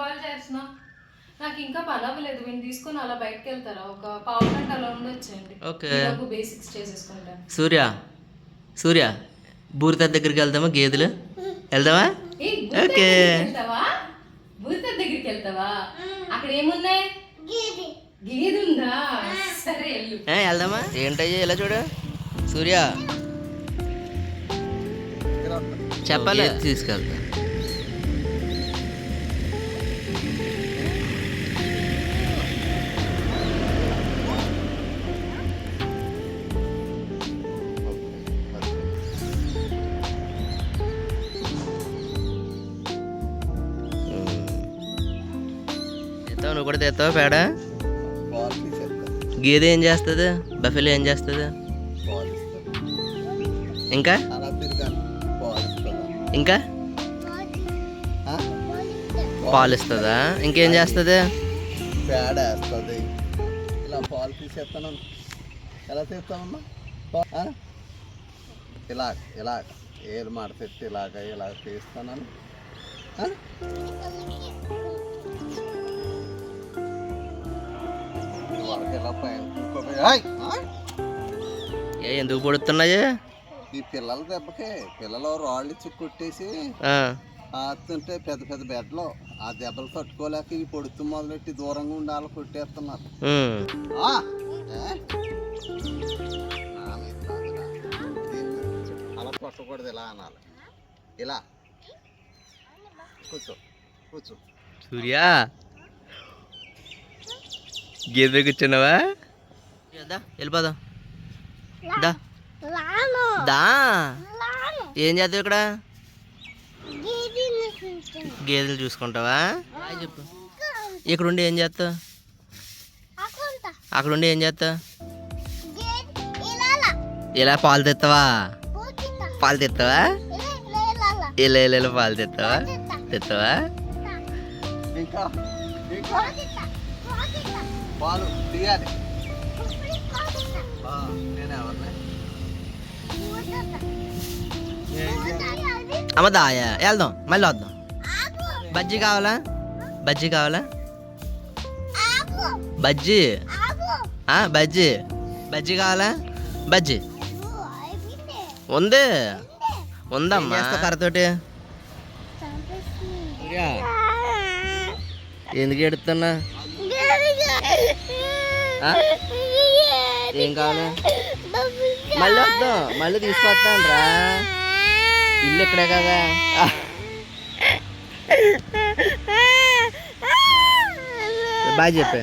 Call చేస్తున్నా? నాకు ఇంకా పని అవ్వలేదు. వీళ్ళు తీసుకొని అలా బయటకు వెళ్తారా? ఒక పావు గంట అలా ఉండొచ్చండి. ఓకే. బేసిక్స్ చేసేసుకుంటాను. సూర్య బూరిత దగ్గరికి వెళ్దామా? గేదెలు వెళ్దామా? ఓకే. భూత దగ్గరికి వెళ్తావా? అక్కడ ఏమున్నాయి? గేదె ఉందా? సరే వెళ్ళు. వెళ్దామా? ఏంటయ్యా ఇలా చూడు సూర్య, చెప్పాలి. తీసుకెళ్తా. నువ్వు కూడా తెస్తావా పేడ? గేదె ఏం చేస్తుంది? బఫెలో ఏం చేస్తుంది? ఇంకా ఇంకా పాలు ఇస్తుందా? ఇంకేం చేస్తుంది? పేడ వేస్తుంది. ఇలా పాలు తీసేస్తాను. ఎలా తీస్తామమ్మా? ఇలాగ ఇలాగ ఏలు మాట తెచ్చి ఇలా తీస్తాను. ఎందుకు పడుతున్నాయి ఈ పిల్లల దెబ్బకి? పిల్లలు రాళ్ళు ఇచ్చి కొట్టేసి ఆడుతుంటే పెద్ద పెద్ద బెడ్లో ఆ దెబ్బలు తట్టుకోలేక ఈ పొడుతు మొదలెట్టి దూరంగా ఉండి వాళ్ళు కొట్టేస్తున్నారు. అలా కొట్టకూడదు, ఇలా అనాలి. ఇలా కూర్చో కూర్చో. సూర్య గేదె కూర్చున్నావా? వెళ్ళిపోదాం. దా ఏం చేస్తావు ఇక్కడ? గేదెలు చూసుకుంటావా? చెప్పు. ఇక్కడుండి ఏం చేస్తావు? అక్కడుండి ఏం చేస్తావు? ఇలా పాలు తెస్తావా? పాలు తెస్తావా? ఇలా పాలు తెస్తావా? ఇంకా పాలు తీయాలి. నేను ఎవరిని అమ్మ దాయా వెళ్దాం, మళ్ళీ వద్దాం. బజ్జీ కావాలా? బజ్జీ కావాలా? బజ్జీ బజ్జీ బజ్జీ కావాలా? బజ్జీ ఉంది, ఉందమ్మా. కర్రతోటి ఎందుకు ఎడుతున్నా? ఏం కావాలి? మళ్ళీ వద్దాం, మళ్ళీ తీసుకొస్తాను రా. ఇల్లు ఇక్కడే కదా. బాయ్ చెప్పే.